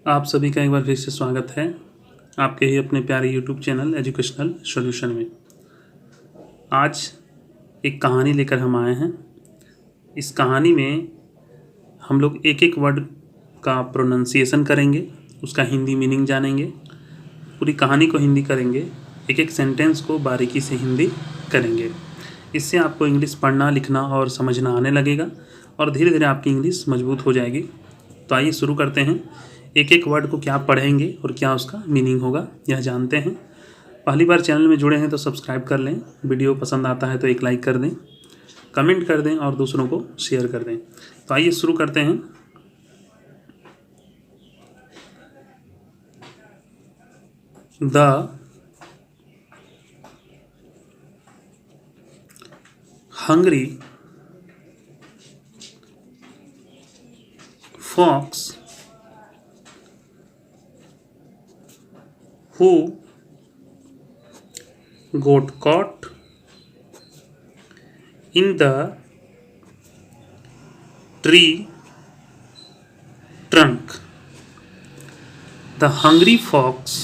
आप सभी का एक बार फिर से स्वागत है आपके ही अपने प्यारे यूट्यूब चैनल एजुकेशनल सॉल्यूशन में। आज एक कहानी लेकर हम आए हैं। इस कहानी में हम लोग एक एक वर्ड का प्रोनाउंसिएशन करेंगे, उसका हिंदी मीनिंग जानेंगे, पूरी कहानी को हिंदी करेंगे, एक एक सेंटेंस को बारीकी से हिंदी करेंगे। इससे आपको इंग्लिश पढ़ना, लिखना और समझना आने लगेगा और धीरे धीरे आपकी इंग्लिश मजबूत हो जाएगी। तो आइए शुरू करते हैं। एक एक वर्ड को क्या पढ़ेंगे और क्या उसका मीनिंग होगा यह जानते हैं। पहली बार चैनल में जुड़े हैं तो सब्सक्राइब कर लें, वीडियो पसंद आता है तो एक लाइक कर दें, कमेंट कर दें और दूसरों को शेयर कर दें। तो आइए शुरू करते हैं। The hungry fox who got caught in the tree trunk. The hungry fox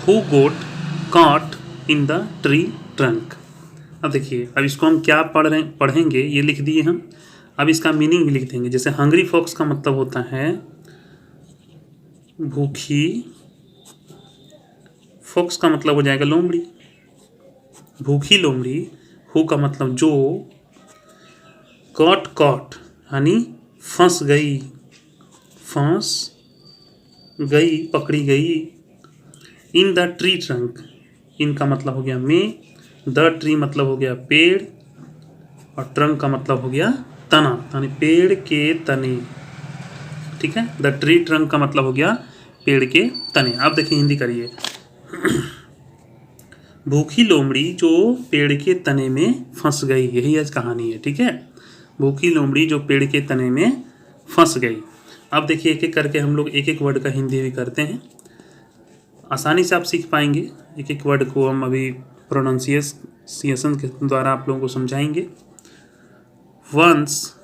who got caught in the tree trunk. अब देखिए, अब इसको हम क्या पढ़ेंगे ये लिख दिए हम। अब इसका मीनिंग भी लिख देंगे। जैसे हंग्री फॉक्स का मतलब होता है भूखी, फॉक्स का मतलब हो जाएगा लोमड़ी, भूखी लोमड़ी। हु का मतलब जो, कॉट कॉट यानी फंस गई, फंस गई, पकड़ी गई। इन द ट्री ट्रंक, इन का मतलब हो गया में, द ट्री मतलब हो गया पेड़ और ट्रंक का मतलब हो गया तना, यानी पेड़ के तने। ठीक है, द ट्री ट्रंक का मतलब हो गया पेड़ के तने। अब देखिए हिंदी करिए। भूखी लोमड़ी जो पेड़ के तने में फंस गई, यही आज कहानी है। ठीक है, भूखी लोमड़ी जो पेड़ के तने में फंस गई। अब देखिए एक एक करके हम लोग एक एक वर्ड का हिंदी भी करते हैं, आसानी से आप सीख पाएंगे। एक एक वर्ड को हम अभी प्रोनाउंसिएशन के द्वारा आप लोगों को समझाएंगे। वंस,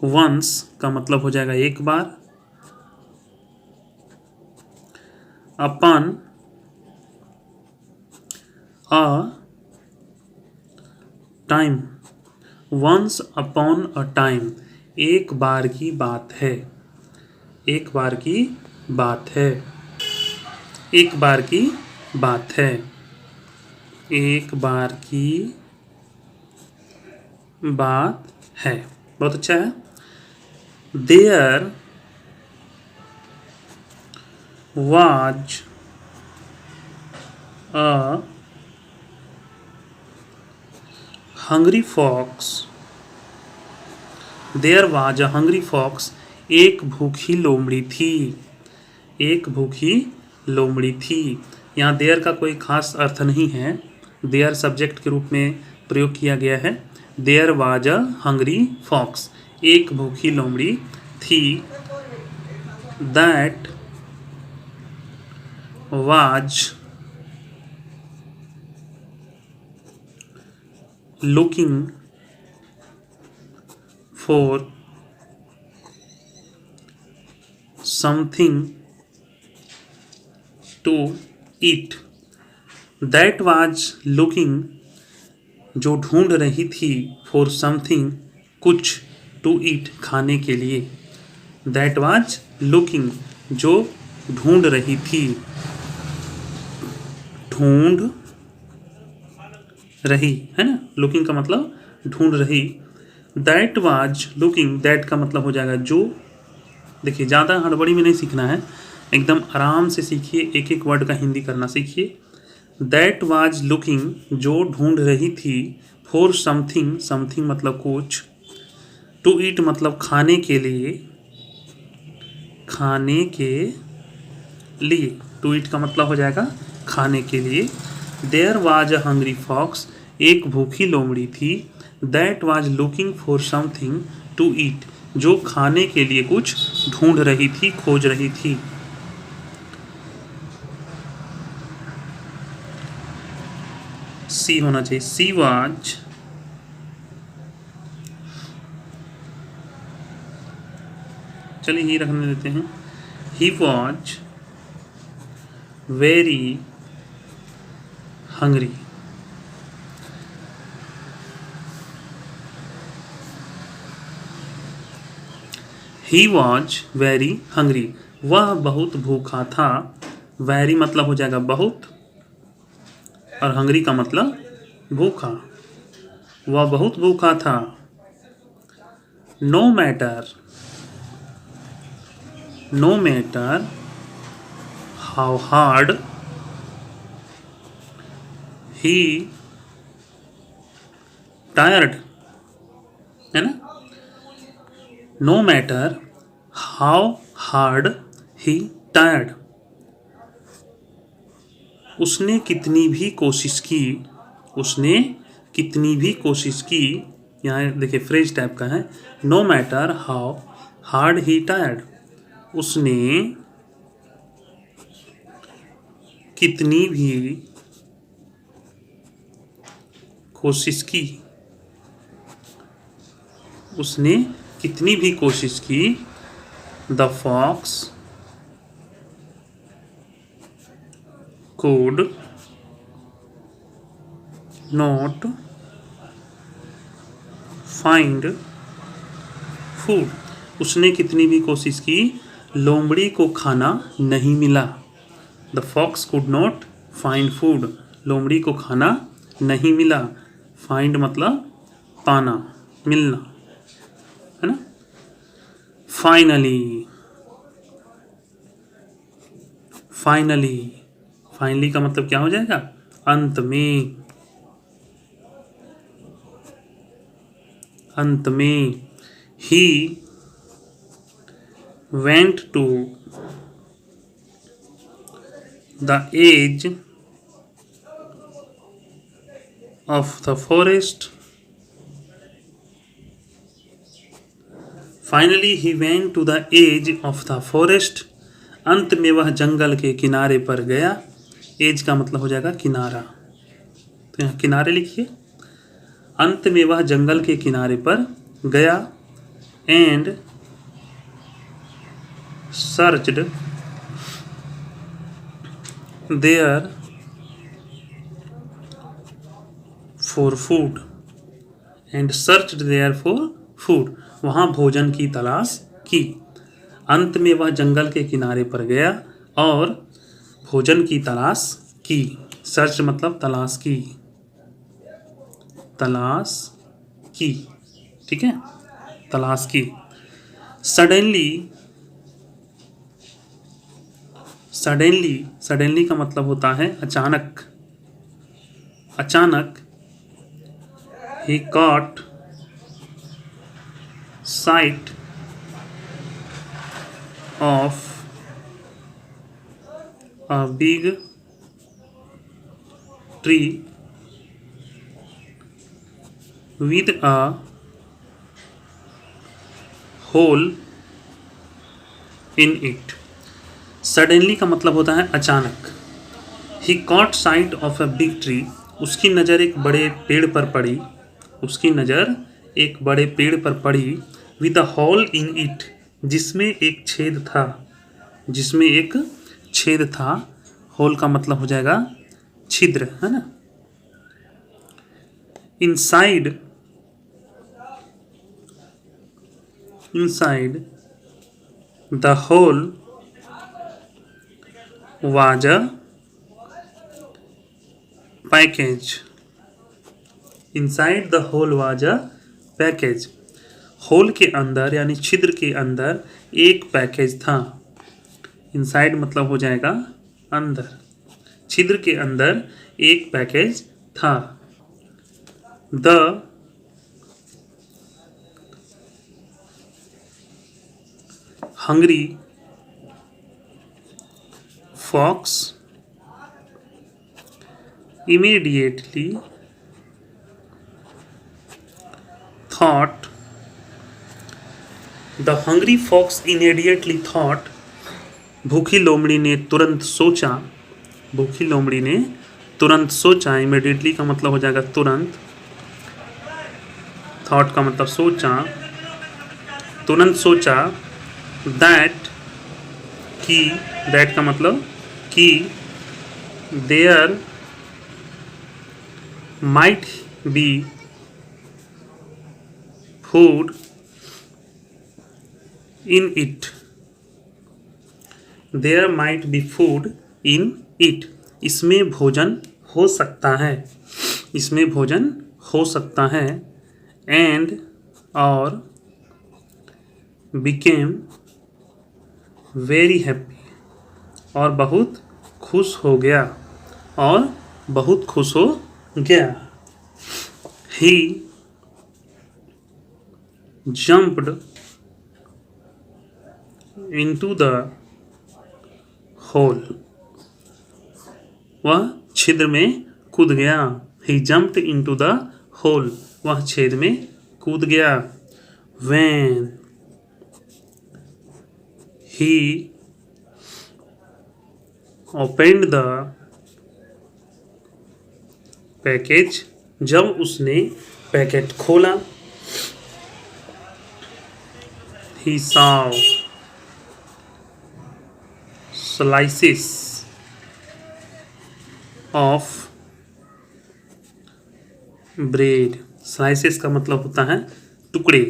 वंस का मतलब हो जाएगा एक बार। अपन, a time, once upon a time, एक बार की बात है, एक बार की बात है, एक बार की बात है, एक बार की बात है। बहुत अच्छा है। There was a hungry fox, there was a hungry fox, एक भूखी लोमड़ी थी, एक भूखी लोमड़ी थी। यहाँ देयर का कोई खास अर्थ नहीं है, देयर सब्जेक्ट के रूप में प्रयोग किया गया है। There was a hungry fox, एक भूखी लोमड़ी थी। That was looking for something to eat. That was looking जो ढूंढ रही थी, फॉर समथिंग कुछ, टू ईट खाने के लिए। दैट वाज लुकिंग जो ढूंढ रही थी, ढूंढ रही है ना, लुकिंग का मतलब ढूंढ रही। दैट वाज लुकिंग, दैट का मतलब हो जाएगा जो। देखिए ज़्यादा हड़बड़ी में नहीं सीखना है, एकदम आराम से सीखिए, एक एक वर्ड का हिंदी करना सीखिए। दैट वाज लुकिंग जो ढूंढ रही थी, फॉर समथिंग, समथिंग मतलब कुछ, टू ईट मतलब खाने के लिए, खाने के लिए, टू ईट का मतलब हो जाएगा खाने के लिए। There was a hungry fox, एक भूखी लोमड़ी थी। That was looking for something to eat, जो खाने के लिए कुछ ढूंढ रही थी, खोज रही थी। सी होना चाहिए, सी वाज, चलिए ही रखने देते हैं। He was very hungry. He was very hungry, वह बहुत भूखा था। वेरी मतलब हो जाएगा बहुत, और हंग्री का मतलब भूखा। वह बहुत भूखा था। No matter how hard he tired, है ना। No matter how hard he tired, उसने कितनी भी कोशिश की, यहाँ देखिए फ्रेज टाइप का है। No matter how hard he tired, उसने कितनी भी कोशिश की, the fox could not find food, उसने कितनी भी कोशिश की, लोमड़ी को खाना नहीं मिला। The fox could not find food, लोमड़ी को खाना नहीं मिला। फाइंड मतलब पाना, मिलना, है ना। फाइनली का मतलब क्या हो जाएगा, अंत में। He went to the edge of the forest. Finally he went to the edge of the forest, अंत में वह जंगल के किनारे पर गया। एज का मतलब हो जाएगा किनारा, तो यहाँ किनारे लिखिए। अंत में वह जंगल के किनारे पर गया। And searched there for food, वहाँ भोजन की तलाश की। अंत में वह जंगल के किनारे पर गया और भोजन की तलाश की। सर्च मतलब तलाश की, ठीक है, तलाश की। सडनली का मतलब होता है अचानक। He caught sight of a big tree with a hole in it। Suddenly का मतलब होता है अचानक। He caught sight of a big tree, उसकी नज़र एक बड़े पेड़ पर पड़ी। With a hole in it, जिसमें एक छेद था। होल का मतलब हो जाएगा छिद्र, है ना। Inside the hole was a package. Inside the hole was a package, hole के अंदर यानी छिद्र के अंदर एक पैकेज था। इनसाइड मतलब हो जाएगा अंदर, छिद्र के अंदर एक पैकेज था। The hungry fox immediately thought, the hungry fox immediately thought, भूखी लोमड़ी ने तुरंत सोचा। इमीडिएटली का मतलब हो जाएगा तुरंत, थॉट का मतलब सोचा, तुरंत सोचा। दैट कि, दैट का मतलब कि there might be food in it, there might be food in it, इसमें भोजन हो सकता है, इसमें भोजन हो सकता है। एंड और बिकेम वेरी हैप्पी, और बहुत खुश हो गया, और बहुत खुश हो गया। ही जंप्ड इनटू द होल, वह छिद्र में कूद गया। ही जंप्ड इनटू द होल, वह छेद में कूद गया। When he opened the package, जब उसने पैकेट खोला। He saw slices of bread, slices का मतलब होता है टुकड़े।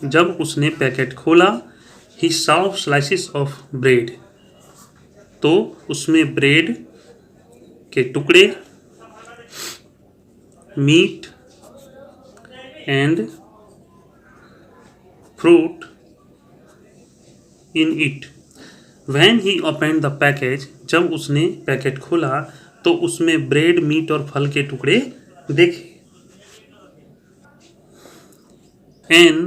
जब उसने पैकेट खोला, ही saw slices of bread, तो उसमें ब्रेड के टुकड़े, meat and fruit in it. When he opened the package, जब उसने पैकेट खोला तो उसमें ब्रेड, मीट और फल के टुकड़े देखे। An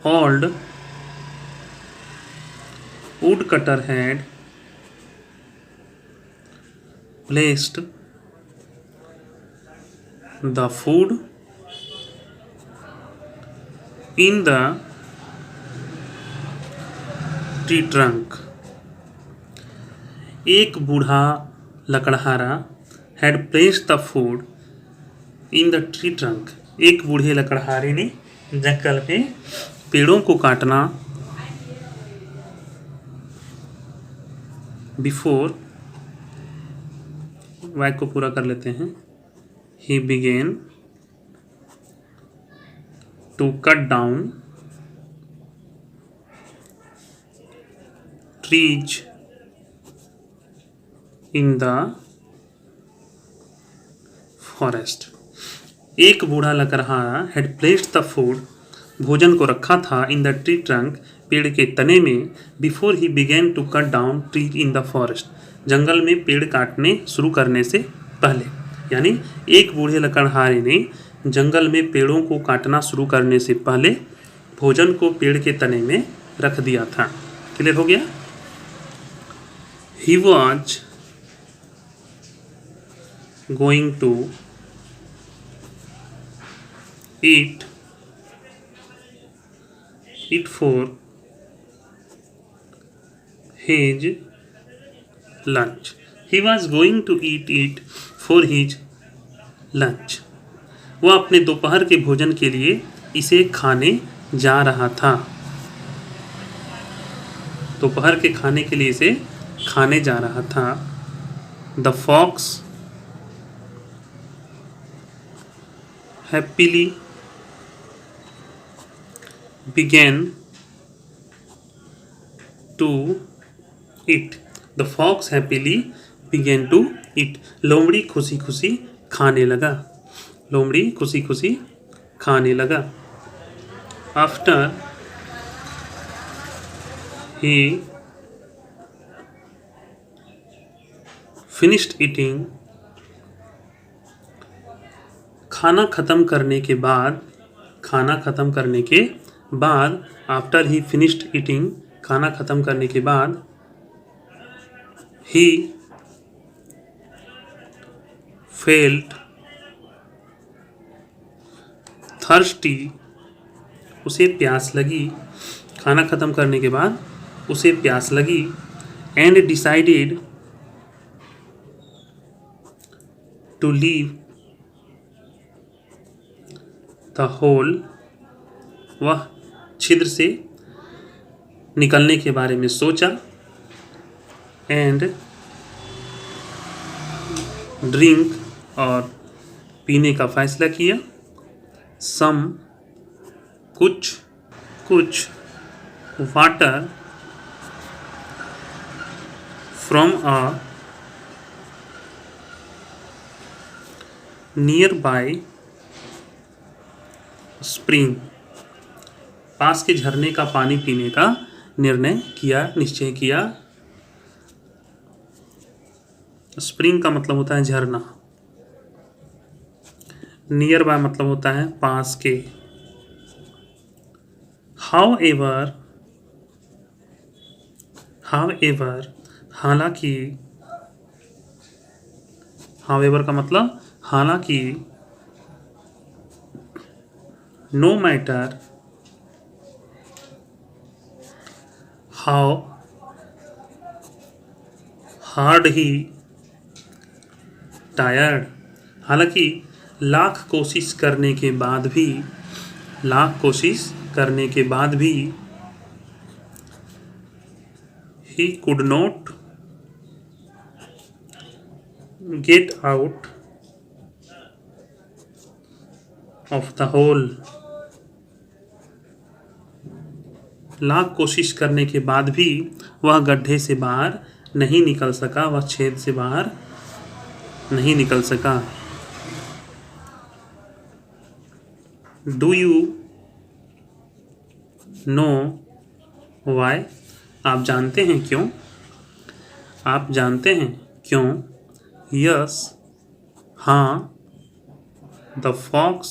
old woodcutter had placed the food in the tree trunk, एक बूढ़ा लकड़हारा had placed the food in the tree trunk, एक बूढ़े लकड़हारे ने जंगल में पेड़ों को काटना बिफोर, वाक्य को पूरा कर लेते हैं। He began to cut down trees in the forest, एक बूढ़ा लकड़हारा हैड प्लेस्ड द फूड, भोजन को रखा था, इन द ट्री ट्रंक, पेड़ के तने में, before he began to cut down tree in the forest, जंगल में पेड़ काटने शुरू करने से पहले। यानी एक बूढ़े लकड़हारे ने जंगल में पेड़ों को काटना शुरू करने से पहले भोजन को पेड़ के तने में रख दिया था। क्लियर हो गया? He was going to eat it for his lunch. He was going to eat it for his lunch. वह अपने दोपहर के भोजन के लिए इसे खाने जा रहा था। दोपहर के खाने के लिए इसे खाने जा रहा था। The fox happily began to eat. The fox happily began to eat. लोमड़ी खुशी खुशी खाने लगा। लोमड़ी खुशी खुशी खाने लगा। After he finished eating, खाना खत्म करने के बाद, खाना खत्म करने के बाद, आफ्टर ही फिनिश्ड ईटिंग, खाना खत्म करने के बाद, ही फेल्ट थर्स्टी, उसे प्यास लगी। खाना खत्म करने के बाद उसे प्यास लगी। And decided to leave the hole, वह छिद्र से निकलने के बारे में सोचा। एंड ड्रिंक, और पीने का फैसला किया। सम, कुछ water from a nearby spring, पास के झरने का पानी पीने का निश्चय किया। स्प्रिंग का मतलब होता है झरना, नियर बाय मतलब होता है पास के। हाउएवर, हालांकि, हाउएवर का मतलब हालांकि, no matter how hard he tired, हालांकि लाख कोशिश करने के बाद भी he could not get out of the hole, lakh कोशिश करने के बाद भी वह गड्ढे से बाहर नहीं निकल सका, वह छेद से बाहर नहीं निकल सका। डू यू नो वाई, आप जानते हैं क्यों? आप जानते हैं क्यों? यस, हाँ। The fox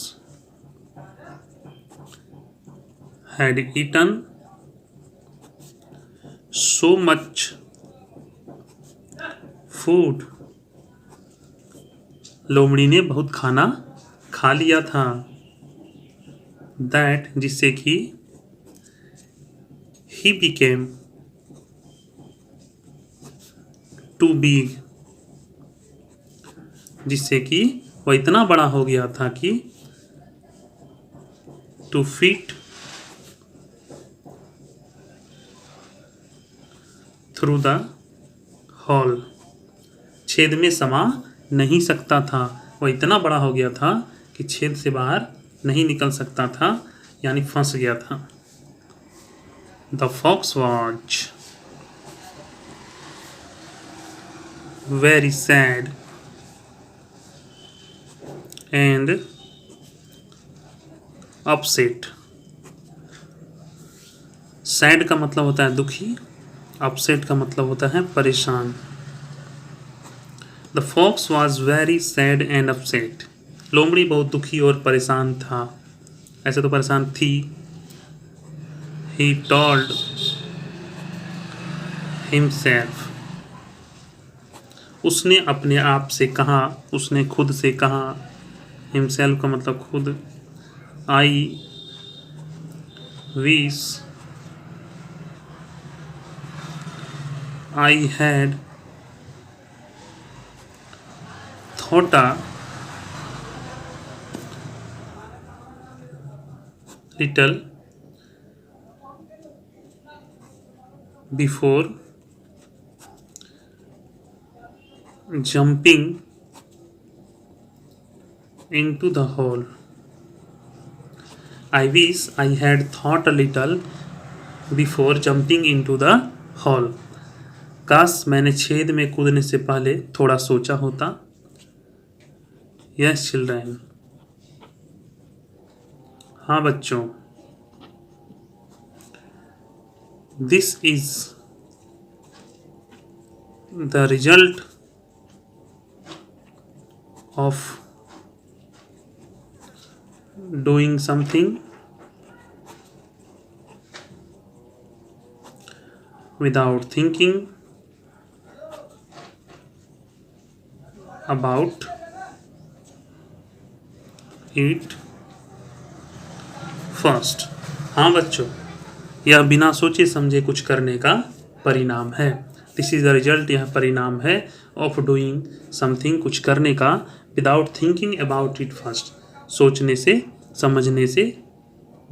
had eaten so much food, लोमड़ी ने बहुत खाना खा लिया था। दैट, जिससे कि he became too big, जिससे कि वह इतना बड़ा हो गया था कि to fit through the hole, छेद में समा नहीं सकता था। वह इतना बड़ा हो गया था कि छेद से बाहर नहीं निकल सकता था, यानी फंस गया था। The fox was very sad and upset. Sad का मतलब होता है दुखी, upset का मतलब होता है परेशान। The fox was very sad and upset. लोमड़ी बहुत दुखी और परेशान था, ऐसे तो परेशान थी। He told himself, उसने अपने आप से कहा, उसने खुद से कहा। himself का मतलब खुद। I wish I had thought a little before jumping into the hole. I wish I had thought a little before jumping into the hole. काश मैंने छेद में कूदने से पहले थोड़ा सोचा होता। Yes children, हाँ बच्चों। This is the result of doing something without thinking about it first. हाँ बच्चों, यह बिना सोचे समझे कुछ करने का परिणाम है। दिस इज द रिजल्ट, यह परिणाम है ऑफ डूइंग समथिंग, कुछ करने का, without thinking about it first, सोचने से समझने से,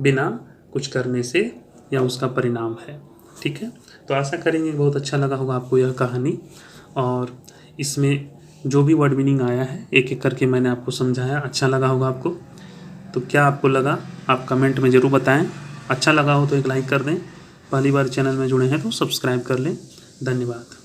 बिना कुछ करने से, या उसका परिणाम है। ठीक है, तो आशा करेंगे बहुत अच्छा लगा होगा आपको यह कहानी, और इसमें जो भी वर्ड मीनिंग आया है एक एक करके मैंने आपको समझाया, अच्छा लगा होगा आपको। तो क्या आपको लगा आप कमेंट में ज़रूर बताएं। अच्छा लगा हो तो एक लाइक कर दें, पहली बार चैनल में जुड़े हैं तो सब्सक्राइब कर लें। धन्यवाद।